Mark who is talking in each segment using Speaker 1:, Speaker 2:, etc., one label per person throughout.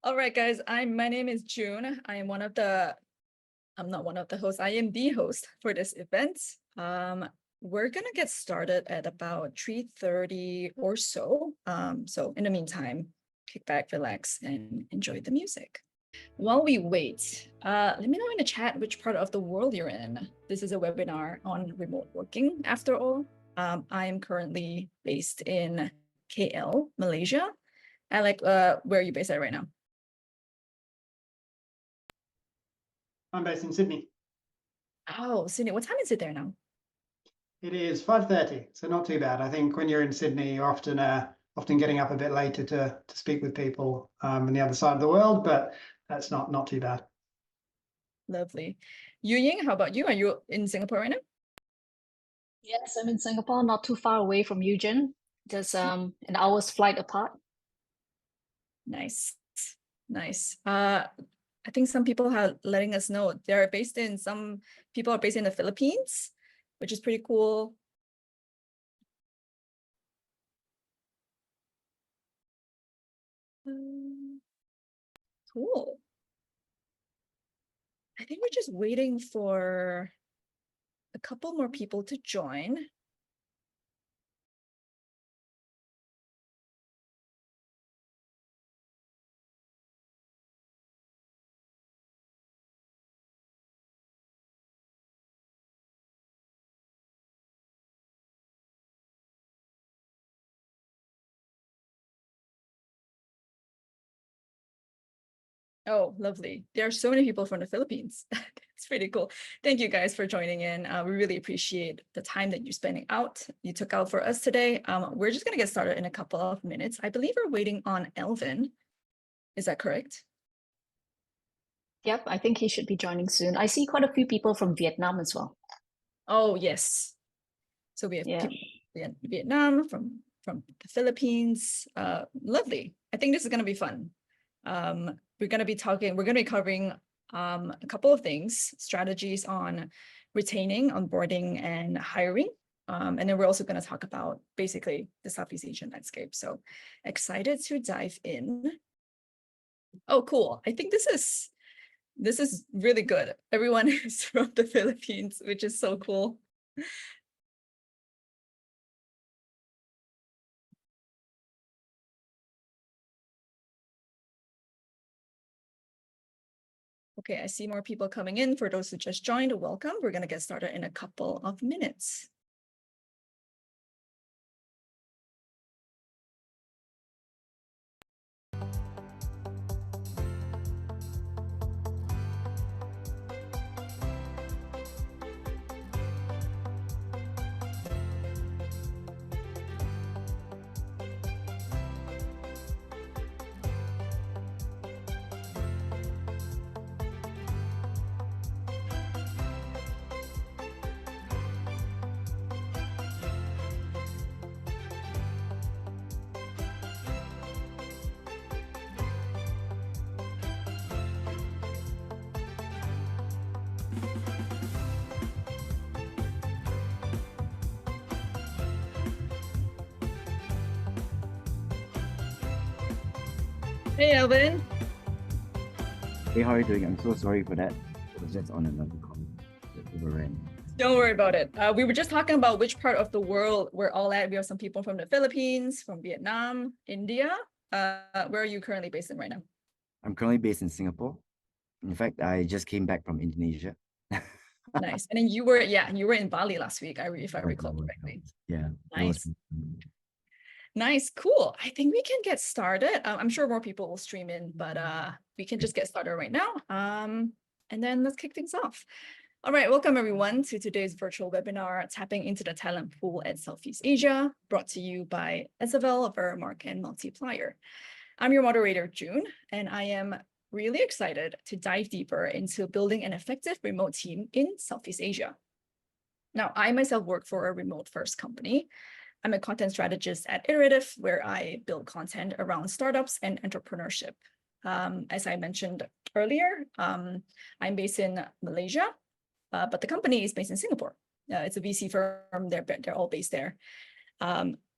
Speaker 1: All right, guys. My name is June. I'm not one of the hosts. I am the host for this event. We're gonna get started at about 3:30 or so. So in the meantime, kick back, relax, and enjoy the music. While we wait, let me know in the chat which part of the world you're in. This is a webinar on remote working, after all. I am currently based in KL, Malaysia. Alec, where are you based at right now?
Speaker 2: I'm based in Sydney.
Speaker 1: Oh, Sydney. What time is it there now?
Speaker 2: It is 5:30, so not too bad. I think when you're in Sydney, you're often getting up a bit later to speak with people on the other side of the world, but that's not too bad.
Speaker 1: Lovely. Yu-Ying, how about you? Are you in Singapore right now?
Speaker 3: Yes, I'm in Singapore, not too far away from Eugene, just an hour's flight apart.
Speaker 1: Nice, nice. I think some people are letting us know some people are based in the Philippines, which is pretty cool. Cool. I think we're just waiting for a couple more people to join. Oh, lovely. There are so many people from the Philippines. It's pretty cool. Thank you guys for joining in. We really appreciate the time that you took out for us today. We're just going to get started in a couple of minutes. I believe we're waiting on Elvin. Is that correct?
Speaker 3: Yep, I think he should be joining soon. I see quite a few people from Vietnam as well.
Speaker 1: Oh, yes. So we have people from Vietnam, from the Philippines. Lovely. I think this is going to be fun. We're going to be covering a couple of things, strategies on retaining, onboarding, and hiring. And then we're also going to talk about basically the Southeast Asian landscape. So excited to dive in. Oh, cool. I think this is really good. Everyone is from the Philippines, which is so cool. Okay, I see more people coming in. For those who just joined, welcome. We're going to get started in a couple of minutes. Hey, Elvin.
Speaker 4: Hey, how are you doing? I'm so sorry for that. I was just on another call that overran.
Speaker 1: Don't worry about it. We were just talking about which part of the world we're all at. We have some people from the Philippines, from Vietnam, India. Where are you currently based in right now?
Speaker 4: I'm currently based in Singapore. In fact, I just came back from Indonesia.
Speaker 1: Nice. And then you were in Bali last week, if I recall correctly.
Speaker 4: Yeah.
Speaker 1: Nice. Nice, cool. I think we can get started. I'm sure more people will stream in, but we can just get started right now. And then let's kick things off. All right, welcome everyone to today's virtual webinar, Tapping into the Talent Pool at Southeast Asia, brought to you by Esevel, Veremark, and Multiplier. I'm your moderator, June, and I am really excited to dive deeper into building an effective remote team in Southeast Asia. Now, I myself work for a remote-first company. I'm a content strategist at Iterative, where I build content around startups and entrepreneurship. As I mentioned earlier, I'm based in Malaysia, but the company is based in Singapore. It's a VC firm. They're all based there.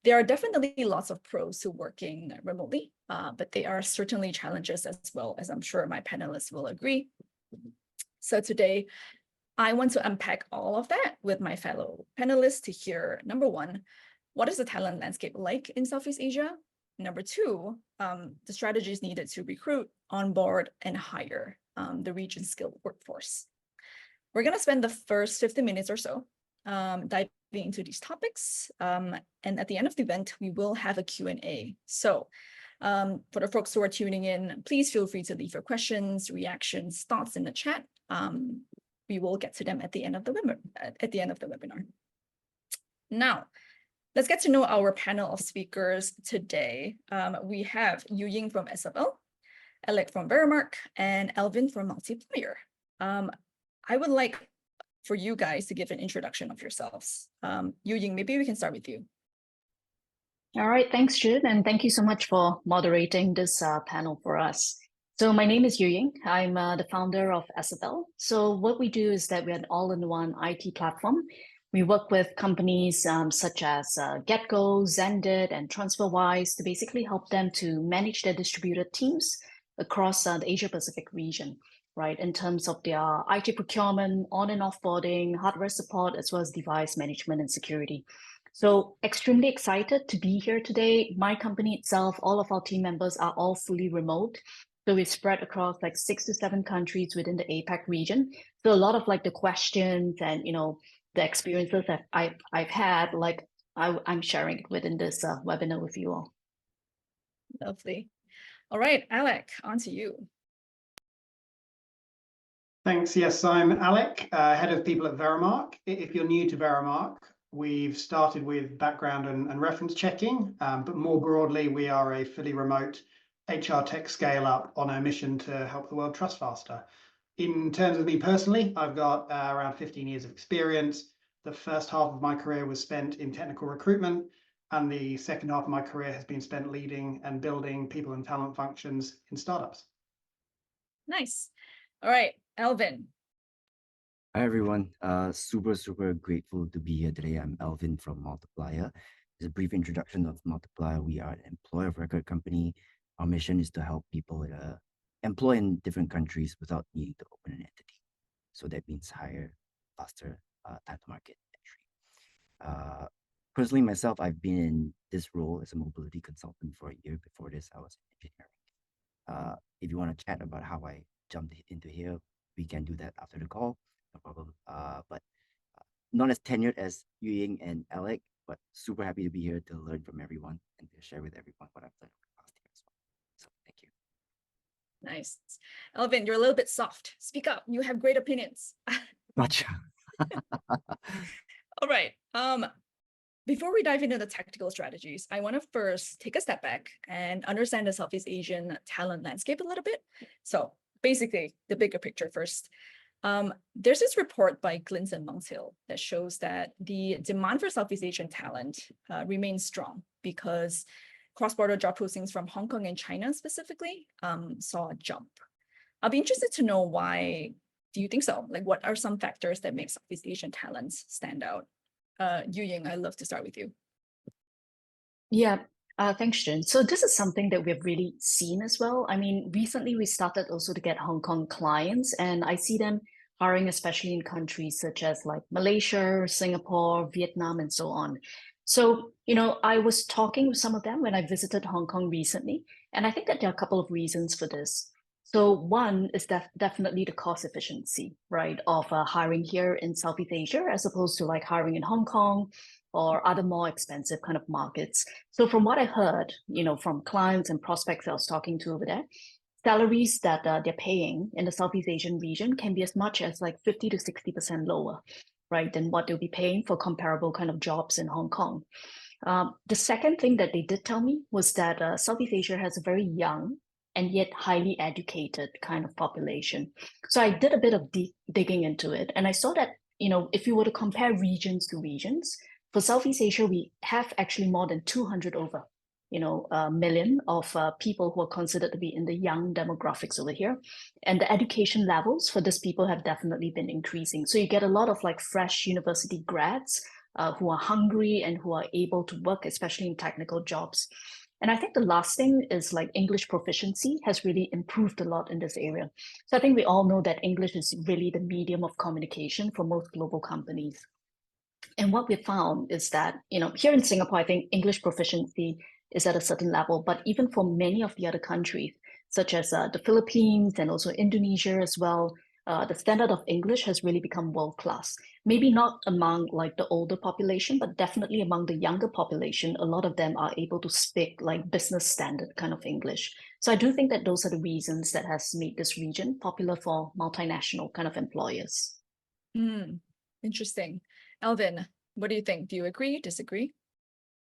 Speaker 1: There are definitely lots of pros to working remotely, but there are certainly challenges as well, as I'm sure my panelists will agree. So today, I want to unpack all of that with my fellow panelists to hear, number one, what is the talent landscape like in Southeast Asia? Number two, the strategies needed to recruit, onboard, and hire the region's skilled workforce. We're going to spend the first 50 minutes or so diving into these topics. And at the end of the event, we will have a Q&A. So for the folks who are tuning in, please feel free to leave your questions, reactions, thoughts in the chat. We will get to them at the end of the webinar. Now, let's get to know our panel of speakers today. We have Yu-Ying from Esevel, Alec from Veremark, and Alvin from Multiplier. I would like for you guys to give an introduction of yourselves. Yu-Ying, maybe we can start with you.
Speaker 3: All right, thanks, Jun, and thank you so much for moderating this panel for us. So my name is Yu-Ying. I'm the founder of Esevel. So what we do is that we're an all-in-one IT platform. We work with companies such as 𝐲𝐸₀, Zendesk, and TransferWise to basically help them to manage their distributed teams across the Asia-Pacific region, right? In terms of their IT procurement, on and offboarding, hardware support, as well as device management and security. So extremely excited to be here today. My company itself, all of our team members are all fully remote. So we spread across like 6 to 7 countries within the APAC region. So a lot of like the questions and, you know, the experiences that I've had, like I'm sharing it within this webinar with you all.
Speaker 1: Lovely. All right, Alec, on to you.
Speaker 2: Thanks. Yes, I'm Alec, head of people at Veremark. If you're new to Veremark, we've started with background and reference checking, but more broadly, we are a fully remote HR tech scale-up on our mission to help the world trust faster. In terms of me personally, I've got around 15 years of experience. The first half of my career was spent in technical recruitment, and the second half of my career has been spent leading and building people and talent functions in startups.
Speaker 1: Nice. All right, Alvin.
Speaker 4: Hi everyone, super grateful to be here today. I'm Alvin from Multiplier. As a brief introduction of Multiplier, we are an employer of record company. Our mission is to help people employ in different countries without needing to open an entity. So that means hire faster, time to market entry. Personally, myself, I've been in this role as a mobility consultant for a year. Before this, I was in engineering. If you want to chat about how I jumped into here, we can do that after the call, no problem. But not as tenured as Yu-Ying and Alec, but super happy to be here to learn from everyone and to share with everyone what I've learned over the past year as well. So thank you.
Speaker 1: Nice. Alvin, you're a little bit soft. Speak up. You have great opinions.
Speaker 4: Gotcha.
Speaker 1: All right. Before we dive into the tactical strategies, I want to first take a step back and understand the Southeast Asian talent landscape a little bit. So basically, the bigger picture first. There's this report by 𝐸𝐿 that shows that the demand for Southeast Asian talent remains strong because cross-border job postings from Hong Kong and China specifically saw a jump. I'll be interested to know why do you think so? Like, what are some factors that make Southeast Asian talents stand out? Yu-Ying, I'd love to start with you.
Speaker 3: Yeah, thanks, Jun. So this is something that we've really seen as well. I mean, recently we started also to get Hong Kong clients, and I see them hiring, especially in countries such as like Malaysia, Singapore, Vietnam, and so on. So, you know, I was talking with some of them when I visited Hong Kong recently, and I think that there are a couple of reasons for this. So one is definitely the cost efficiency, right, of hiring here in Southeast Asia, as opposed to like hiring in Hong Kong or other more expensive kind of markets. So from what I heard, you know, from clients and prospects I was talking to over there, salaries that they're paying in the Southeast Asian region can be as much as like 50 to 60% lower, right, than what they'll be paying for comparable kind of jobs in Hong Kong. The second thing that they did tell me was that Southeast Asia has a very young and yet highly educated kind of population. So I did a bit of digging into it, and I saw that, you know, if you were to compare regions to regions, for Southeast Asia, we have actually more than 200 over, million of people who are considered to be in the young demographics over here. And the education levels for these people have definitely been increasing. So you get a lot of like fresh university grads who are hungry and who are able to work, especially in technical jobs. And I think the last thing is like English proficiency has really improved a lot in this area. So I think we all know that English is really the medium of communication for most global companies. And what we found is that, here in Singapore, I think English proficiency is at a certain level, but even for many of the other countries, such as the Philippines and also Indonesia as well, the standard of English has really become world-class. Maybe not among like the older population, but definitely among the younger population, a lot of them are able to speak like business standard kind of English. So I do think that those are the reasons that has made this region popular for multinational kind of employers.
Speaker 1: Interesting. Alvin, what do you think? Do you agree, disagree?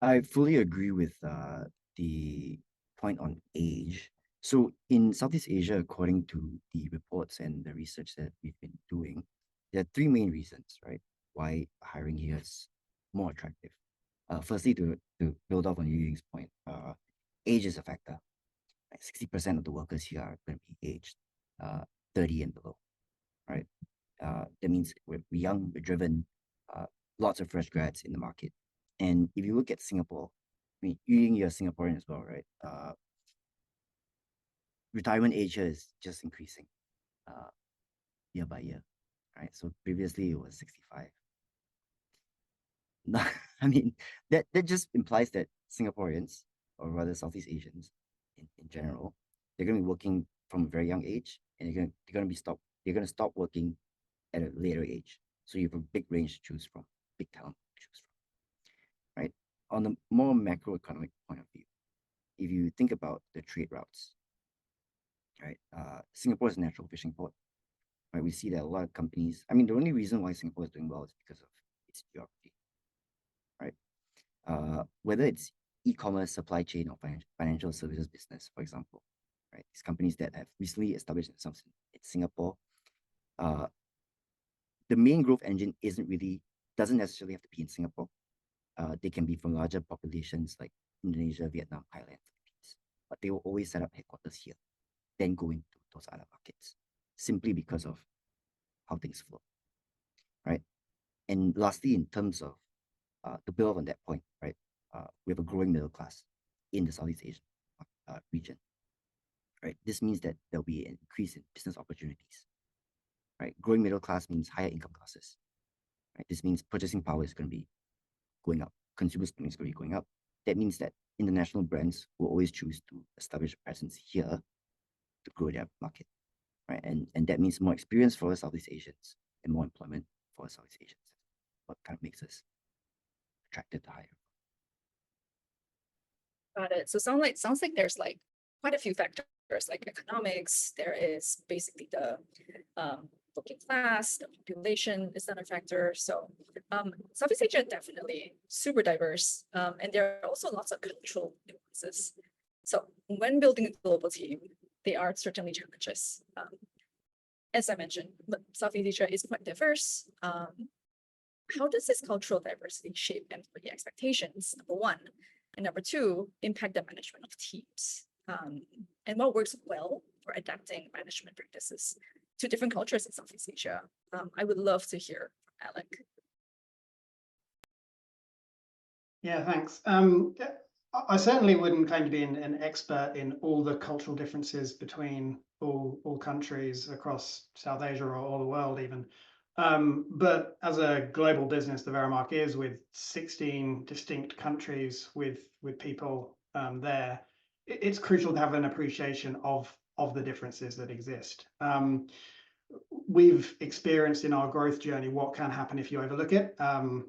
Speaker 4: I fully agree with the point on age. So in Southeast Asia, according to the reports and the research that we've been doing, there are three main reasons, right, why hiring here is more attractive. Firstly, to build off on Yuying's point, age is a factor. 60% of the workers here are going to be aged 30 and below, right? That means we're young, we're driven, lots of fresh grads in the market. And if you look at Singapore, I mean, you're Singaporean as well, right? Retirement age here is just increasing year by year, right? So previously it was 65. I mean, that just implies that Singaporeans, or rather Southeast Asians in general, they're going to be working from a very young age, and they're going to stop working at a later age. So you have a big range to choose from, big talent to choose from, right? On the more macroeconomic point of view, if you think about the trade routes, right? Singapore is a natural fishing port, right? We see that a lot of companies, I mean, the only reason why Singapore is doing well is because of its geography, right? Whether it's e-commerce, supply chain, or financial services business, for example, right? These companies that have recently established themselves in Singapore, the main growth engine doesn't necessarily have to be in Singapore. They can be from larger populations like Indonesia, Vietnam, Thailand, Philippines, but they will always set up headquarters here, then go into those other markets, simply because of how things flow, right? And lastly, in terms of to build on that point, right, we have a growing middle class in the Southeast Asian region, right? This means that there'll be an increase in business opportunities, right? Growing middle class means higher income classes, right? This means purchasing power is going to be going up, consumer spending is going to be going up. That means that international brands will always choose to establish a presence here to grow their market, right? And that means more experience for Southeast Asians and more employment for Southeast Asians. What kind of makes us attractive to hire.
Speaker 1: Got it. So sounds like there's like quite a few factors, like economics. There is basically the working class, the population is another factor. So Southeast Asia definitely super diverse, and there are also lots of cultural differences. So when building a global team, there are certainly challenges. As I mentioned, Southeast Asia is quite diverse. How does this cultural diversity shape employee expectations, number one? And number two, impact the management of teams? And what works well for adapting management practices to different cultures in Southeast Asia? I would love to hear from Alec.
Speaker 2: Yeah, thanks. I certainly wouldn't claim to be an expert in all the cultural differences between all countries across South Asia or all the world even. But as a global business, the Veremark is with 16 distinct countries with people there. It's crucial to have an appreciation of the differences that exist. We've experienced in our growth journey what can happen if you overlook it,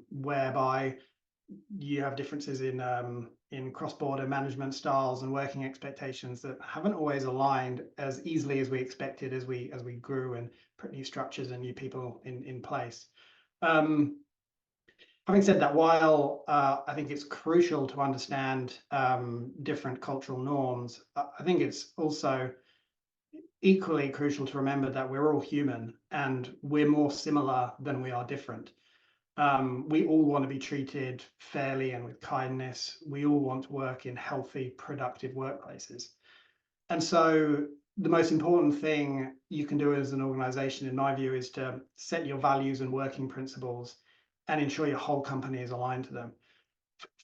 Speaker 2: whereby you have differences in cross-border management styles and working expectations that haven't always aligned as easily as we expected as we grew and put new structures and new people in place. Having said that, while I think it's crucial to understand different cultural norms, I think it's also equally crucial to remember that we're all human and we're more similar than we are different. We all want to be treated fairly and with kindness. We all want to work in healthy, productive workplaces. And so the most important thing you can do as an organization, in my view, is to set your values and working principles and ensure your whole company is aligned to them.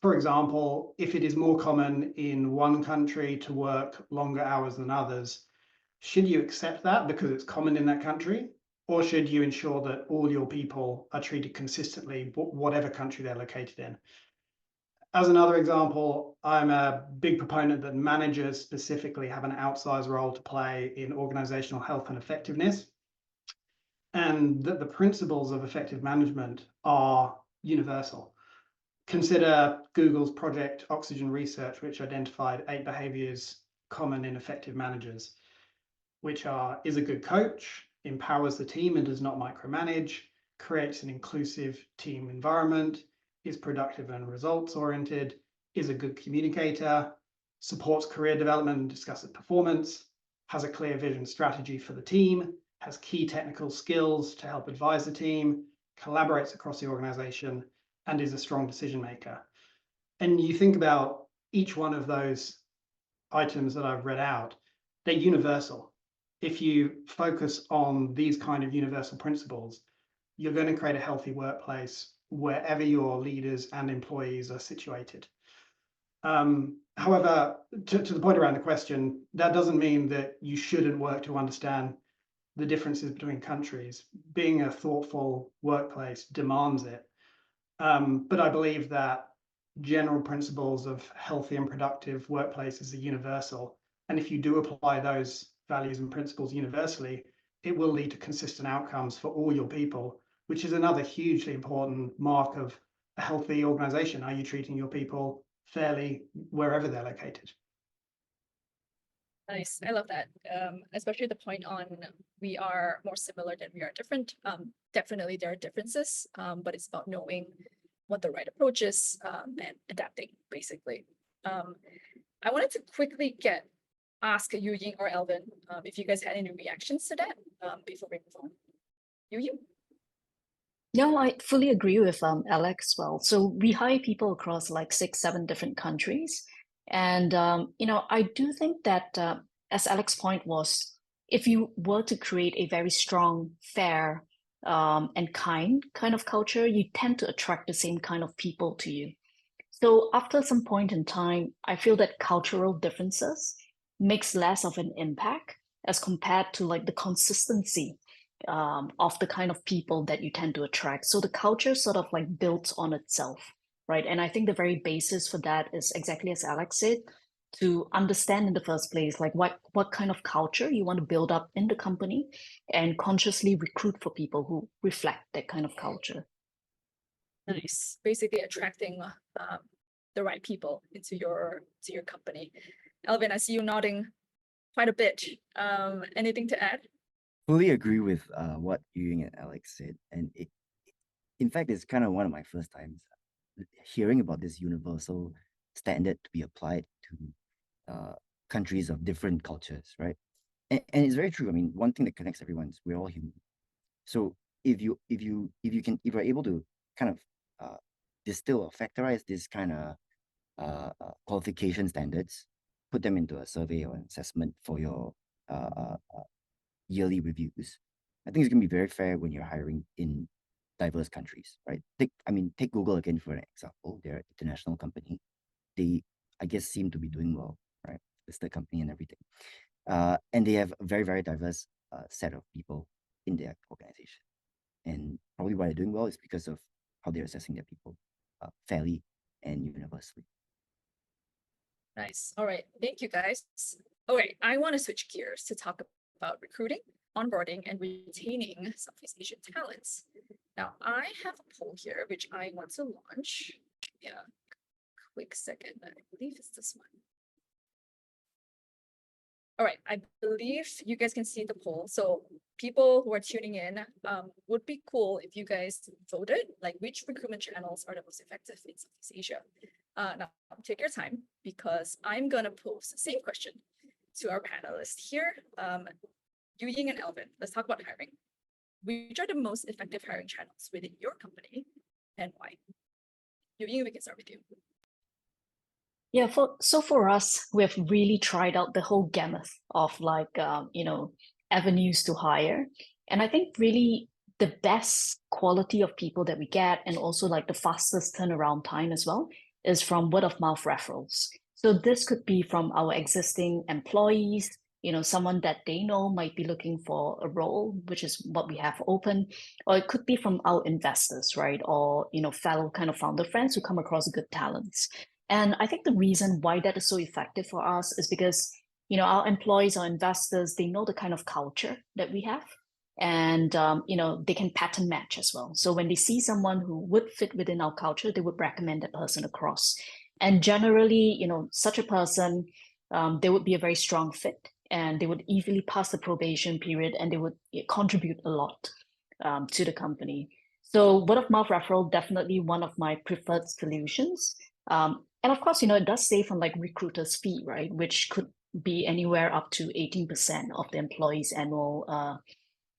Speaker 2: For example, if it is more common in one country to work longer hours than others, should you accept that because it's common in that country? Or should you ensure that all your people are treated consistently, whatever country they're located in? As another example, I'm a big proponent that managers specifically have an outsized role to play in organizational health and effectiveness, and that the principles of effective management are universal. Consider Google's Project Oxygen research, which identified 8 behaviors common in effective managers, which are: is a good coach, empowers the team and does not micromanage, creates an inclusive team environment, is productive and results oriented, is a good communicator, supports career development and discusses performance, has a clear vision strategy for the team, has key technical skills to help advise the team, collaborates across the organization, and is a strong decision maker. And you think about each one of those items that I've read out, they're universal. If you focus on these kind of universal principles, you're going to create a healthy workplace wherever your leaders and employees are situated. However, to the point around the question, that doesn't mean that you shouldn't work to understand the differences between countries. Being a thoughtful workplace demands it. But I believe that general principles of healthy and productive workplaces are universal. And if you do apply those values and principles universally, it will lead to consistent outcomes for all your people, which is another hugely important mark of a healthy organization. Are you treating your people fairly wherever they're located?
Speaker 1: Nice. I love that. Especially the point on we are more similar than we are different. Definitely there are differences, but it's about knowing what the right approach is and adapting, basically. I wanted to quickly ask Yu-Ying or Alvin if you guys had any reactions to that before we move on. Yu-Ying?
Speaker 3: No, I fully agree with Alex as well. So we hire people across like 6, 7 different countries. And, I do think that, as Alex's point was, if you were to create a very strong, fair, and kind of culture, you tend to attract the same kind of people to you. So after some point in time, I feel that cultural differences makes less of an impact as compared to like the consistency of the kind of people that you tend to attract. So the culture sort of like builds on itself, right? And I think the very basis for that is exactly as Alex said, to understand in the first place, like what kind of culture you want to build up in the company and consciously recruit for people who reflect that kind of culture.
Speaker 1: Nice. Basically attracting the right people into your company. Alvin, I see you nodding quite a bit. Anything to add?
Speaker 4: Fully agree with what Yu-Ying and Alex said. And in fact, it's kind of one of my first times hearing about this universal standard to be applied to countries of different cultures, right? And it's very true. I mean, one thing that connects everyone is we're all human. So if you're able to kind of distill or factorize this kind of qualification standards, put them into a survey or an assessment for your yearly reviews, I think it's going to be very fair when you're hiring in diverse countries, right? Take Google again for an example. They're an international company. They, I guess, seem to be doing well, right? Listed company and everything. And they have a very, very diverse set of people in their organization. And probably why they're doing well is because of how they're assessing their people fairly and universally.
Speaker 1: Nice. All right. Thank you, guys. All right. I want to switch gears to talk about recruiting, onboarding, and retaining Southeast Asian talents. Now, I have a poll here, which I want to launch. Yeah, quick second. I believe it's this one. All right, I believe you guys can see the poll. So people who are tuning in, would be cool if you guys voted, like which recruitment channels are the most effective in Southeast Asia. Now, take your time because I'm gonna pose the same question to our panelists here. Yu-Ying and Alvin, let's talk about hiring. Which are the most effective hiring channels within your company and why? Yu-Ying, we can start with you.
Speaker 3: Yeah, for us, we have really tried out the whole gamut of like, avenues to hire. And I think really the best quality of people that we get, and also like the fastest turnaround time as well, is from word of mouth referrals. So this could be from our existing employees, someone that they know might be looking for a role, which is what we have open, or it could be from our investors, right? Or, fellow kind of founder friends who come across good talents. And I think the reason why that is so effective for us is because, our employees, our investors, they know the kind of culture that we have. And, they can pattern match as well. So when they see someone who would fit within our culture, they would recommend that person across. And generally, such a person, they would be a very strong fit, and they would easily pass the probation period, and they would contribute a lot to the company. So word of mouth referral, definitely one of my preferred solutions. And of course, it does save on like recruiter's fee, right? Which could be anywhere up to 18% of the employee's annual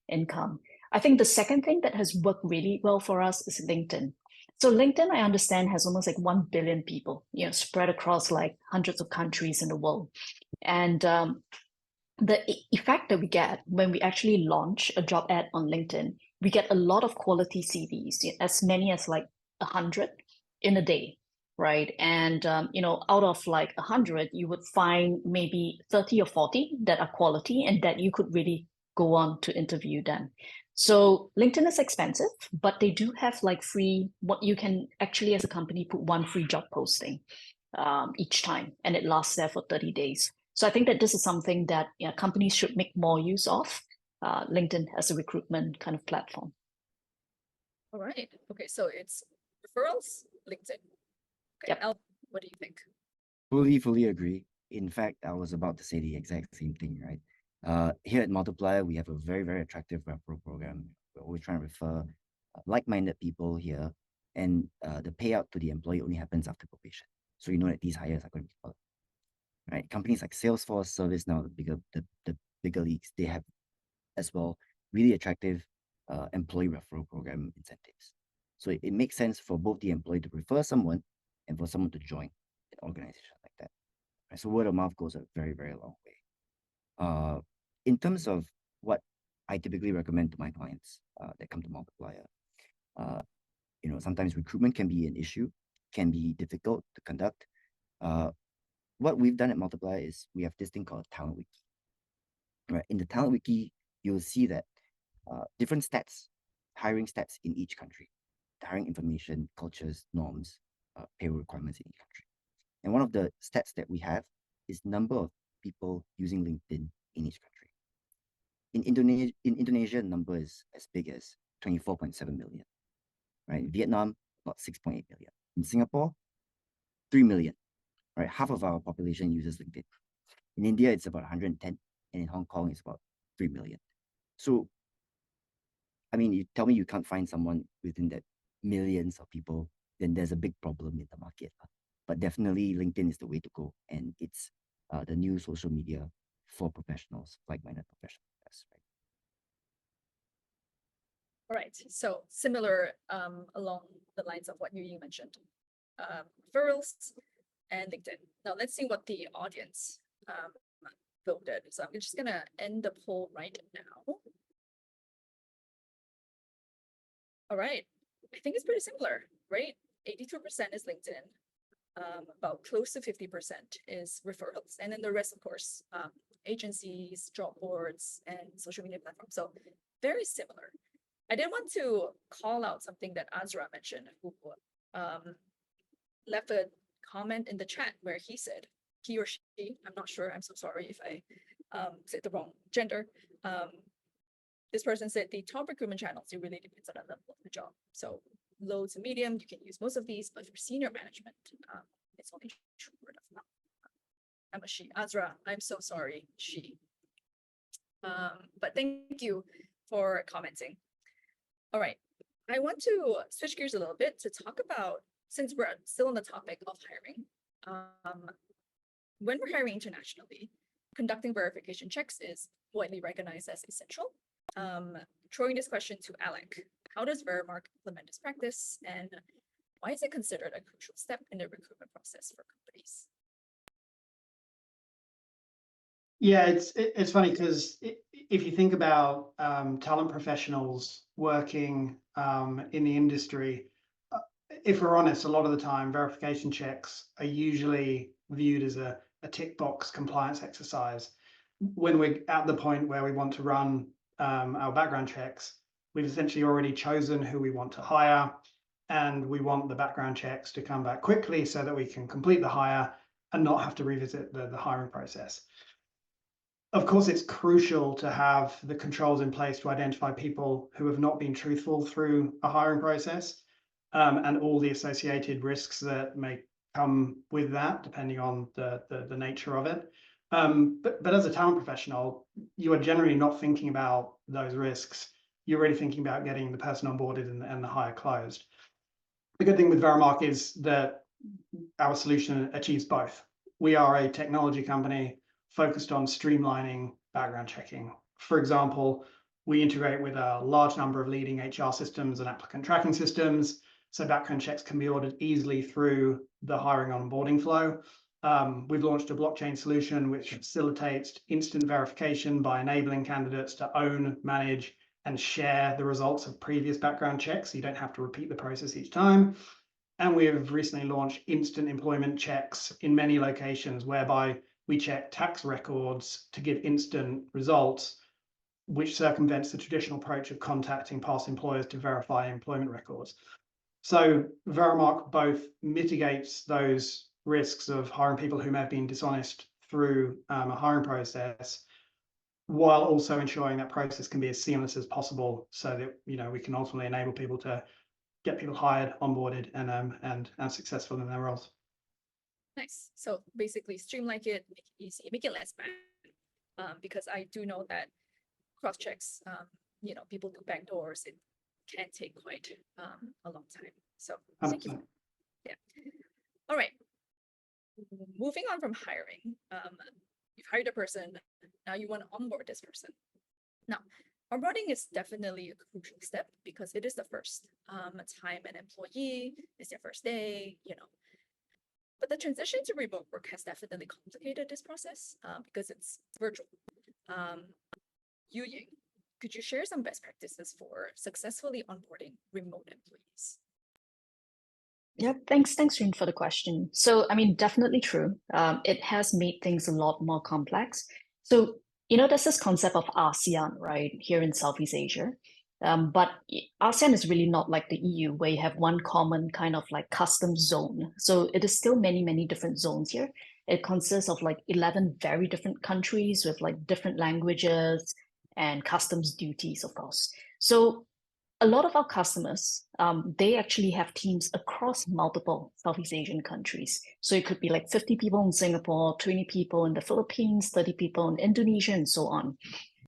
Speaker 3: income. I think the second thing that has worked really well for us is LinkedIn. So LinkedIn, I understand, has almost like 1 billion people, spread across like hundreds of countries in the world. And the effect that we get when we actually launch a job ad on LinkedIn, we get a lot of quality CVs, as many as like 100 in a day, right? And, out of like 100, you would find maybe 30 or 40 that are quality and that you could really go on to interview them. So LinkedIn is expensive, but they do have like free, what you can actually as a company put one free job posting each time, and it lasts there for 30 days. So I think that this is something that companies should make more use of, LinkedIn as a recruitment kind of platform.
Speaker 1: All right. Okay, so it's referrals, LinkedIn. Okay,
Speaker 3: Yep.
Speaker 1: Al, what do you think?
Speaker 4: Fully agree. In fact, I was about to say the exact same thing, right? Here at Multiplier, we have a very, very attractive referral program. We're always trying to refer like-minded people here, and the payout to the employee only happens after probation. So you know that these hires are going to be followed. Right? Companies like Salesforce, ServiceNow, the bigger leagues, they have as well really attractive employee referral program incentives. So it makes sense for both the employee to refer someone and for someone to join an organization like that. Right? So word of mouth goes a very, very long way. In terms of what I typically recommend to my clients that come to Multiplier, sometimes recruitment can be an issue, can be difficult to conduct. What we've done at Multiplier is we have this thing called a Talent Wiki. Right? In the Talent Wiki, you'll see that different stats, hiring stats in each country, hiring information, cultures, norms, payroll requirements in each country. And one of the stats that we have is number of people using LinkedIn in each country. In Indonesia, the number is as big as 24.7 million. Right? In Vietnam, about 6.8 million. In Singapore, 3 million. Right? Half of our population uses LinkedIn. In India, it's about 110, and in Hong Kong, it's about 3 million. So, I mean, you tell me you can't find someone within that millions of people, then there's a big problem in the market. But definitely, LinkedIn is the way to go, and it's the new social media for professionals, like-minded professionals. Right?
Speaker 1: All right, so similar along the lines of what you mentioned, referrals and LinkedIn. Now let's see what the audience voted. So I'm just gonna end the poll right now. All right, I think it's pretty similar, right? 82% is LinkedIn, about close to 50% is referrals, and then the rest, of course, agencies, job boards, and social media platforms. So very similar. I did want to call out something that Azra mentioned, who left a comment in the chat where he said, he or she, I'm not sure, I'm so sorry if I said the wrong gender. This person said the top recruitment channels, it really depends on the level of the job. So low to medium, you can use most of these, but for senior management, it's only true word of mouth. I'm a she. Azra, I'm so sorry, she. But thank you for commenting. All right, I want to switch gears a little bit to talk about, since we're still on the topic of hiring, when we're hiring internationally, conducting verification checks is widely recognized as essential. Throwing this question to Alec, how does Veremark implement this practice, and why is it considered a crucial step in the recruitment process for companies?
Speaker 2: Yeah, it's funny because if you think about talent professionals working in the industry, if we're honest, a lot of the time verification checks are usually viewed as a tick box compliance exercise. When we're at the point where we want to run our background checks, we've essentially already chosen who we want to hire, and we want the background checks to come back quickly so that we can complete the hire and not have to revisit the hiring process. Of course, it's crucial to have the controls in place to identify people who have not been truthful through a hiring process, and all the associated risks that may come with that, depending on the nature of it. But as a talent professional, you are generally not thinking about those risks. You're really thinking about getting the person onboarded and the hire closed. The good thing with Veremark is that our solution achieves both. We are a technology company focused on streamlining background checking. For example, we integrate with a large number of leading HR systems and applicant tracking systems, so background checks can be ordered easily through the hiring onboarding flow. We've launched a blockchain solution which facilitates instant verification by enabling candidates to own, manage, and share the results of previous background checks. So you don't have to repeat the process each time. And we have recently launched instant employment checks in many locations, whereby we check tax records to give instant results, which circumvents the traditional approach of contacting past employers to verify employment records. So Veremark both mitigates those risks of hiring people who may have been dishonest through a hiring process, while also ensuring that process can be as seamless as possible, so that we can ultimately enable people to get people hired, onboarded, and successful in their roles.
Speaker 1: Nice. So basically, streamline it, make it easy, make it less bad. Because I do know that cross checks, people do backdoors. It can take quite a long time. So thank you. Yeah. All right. Moving on from hiring, you've hired a person. Now you want to onboard this person. Now, onboarding is definitely a crucial step because it is the first time an employee, it's their first day, But the transition to remote work has definitely complicated this process because it's virtual. Yu-Ying, could you share some best practices for successfully onboarding remote employees?
Speaker 3: Yeah, thanks, Rin, for the question. So, I mean, definitely true. It has made things a lot more complex. So, there's this concept of ASEAN, right, here in Southeast Asia. But ASEAN is really not like the EU, where you have one common kind of like customs zone. So it is still many, many different zones here. It consists of like 11 very different countries with like different languages and customs duties, of course. So a lot of our customers, they actually have teams across multiple Southeast Asian countries. So it could be like 50 people in Singapore, 20 people in the Philippines, 30 people in Indonesia, and so on.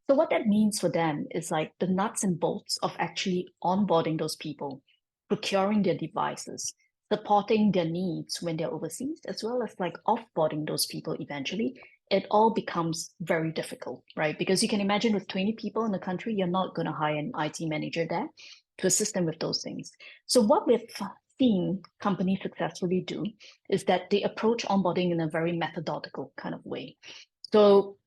Speaker 3: So what that means for them is like the nuts and bolts of actually onboarding those people, procuring their devices, supporting their needs when they're overseas, as well as like offboarding those people eventually. It all becomes very difficult, right? Because you can imagine with 20 people in the country, you're not going to hire an IT manager there to assist them with those things. So what we've seen companies successfully do is that they approach onboarding in a very methodological kind of way. So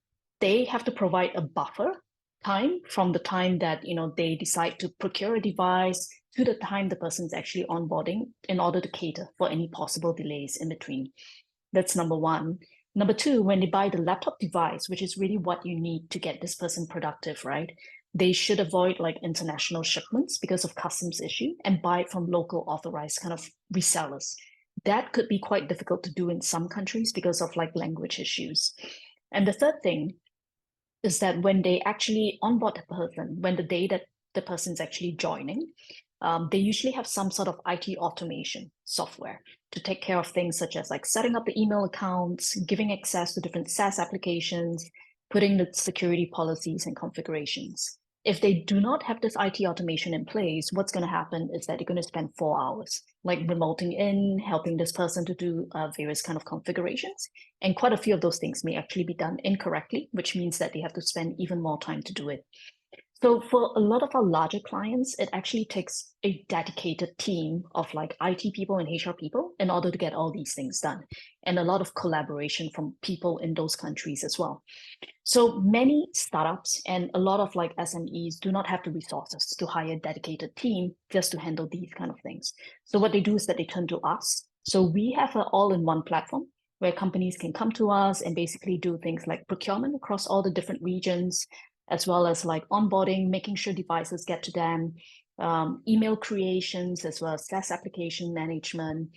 Speaker 3: they have to provide a buffer time from the time that they decide to procure a device to the time the person's actually onboarding in order to cater for any possible delays in between. That's number one. Number two, when they buy the laptop device, which is really what you need to get this person productive, right? They should avoid like international shipments because of customs issue and buy it from local authorized kind of resellers. That could be quite difficult to do in some countries because of like language issues. And the third thing is that when they actually onboard the person, when the day that the person's actually joining, they usually have some sort of IT automation software to take care of things such as like setting up the email accounts, giving access to different SaaS applications, putting the security policies and configurations. If they do not have this IT automation in place, what's going to happen is that they're going to spend 4 hours like remoting in, helping this person to do various kind of configurations. And quite a few of those things may actually be done incorrectly, which means that they have to spend even more time to do it. So for a lot of our larger clients, it actually takes a dedicated team of like IT people and HR people in order to get all these things done, and a lot of collaboration from people in those countries as well. So many startups and a lot of like SMEs do not have the resources to hire a dedicated team just to handle these kind of things. So what they do is that they turn to us. So we have an all-in-one platform where companies can come to us and basically do things like procurement across all the different regions, as well as like onboarding, making sure devices get to them, email creations, as well as SaaS application management.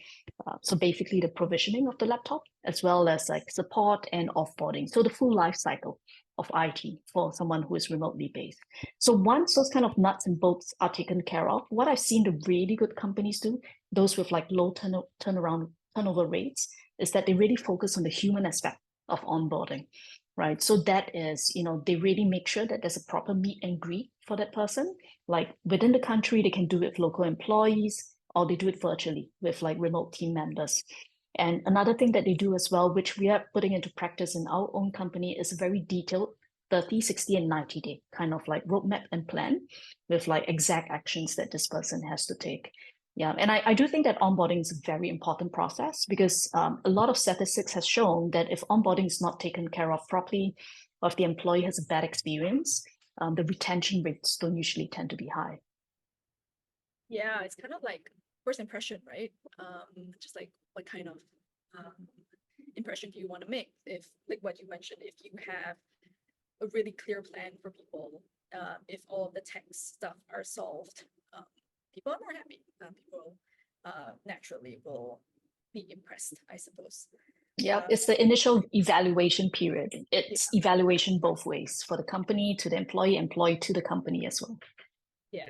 Speaker 3: So basically the provisioning of the laptop, as well as like support and offboarding. So the full life cycle of IT for someone who is remotely based. So once those kind of nuts and bolts are taken care of, what I've seen the really good companies do, those with like low turnover rates, is that they really focus on the human aspect of onboarding, right? So that is, they really make sure that there's a proper meet and greet for that person. Like within the country, they can do it with local employees, or they do it virtually with like remote team members. And another thing that they do as well, which we are putting into practice in our own company, is a very detailed 30, 60, and 90-day kind of like roadmap and plan with like exact actions that this person has to take. Yeah, and I do think that onboarding is a very important process, because a lot of statistics has shown that if onboarding is not taken care of properly, or if the employee has a bad experience, the retention rates don't usually tend to be high.
Speaker 1: Yeah, it's kind of like first impression, right? Just like what kind of impression do you want to make? If, like what you mentioned, if you have a really clear plan for people, if all of the tech stuff are solved, people are more happy. People naturally will be impressed, I suppose.
Speaker 3: Yeah, it's the initial evaluation period. It's evaluation both ways, for the company to the employee, employee to the company as well.
Speaker 1: Yeah,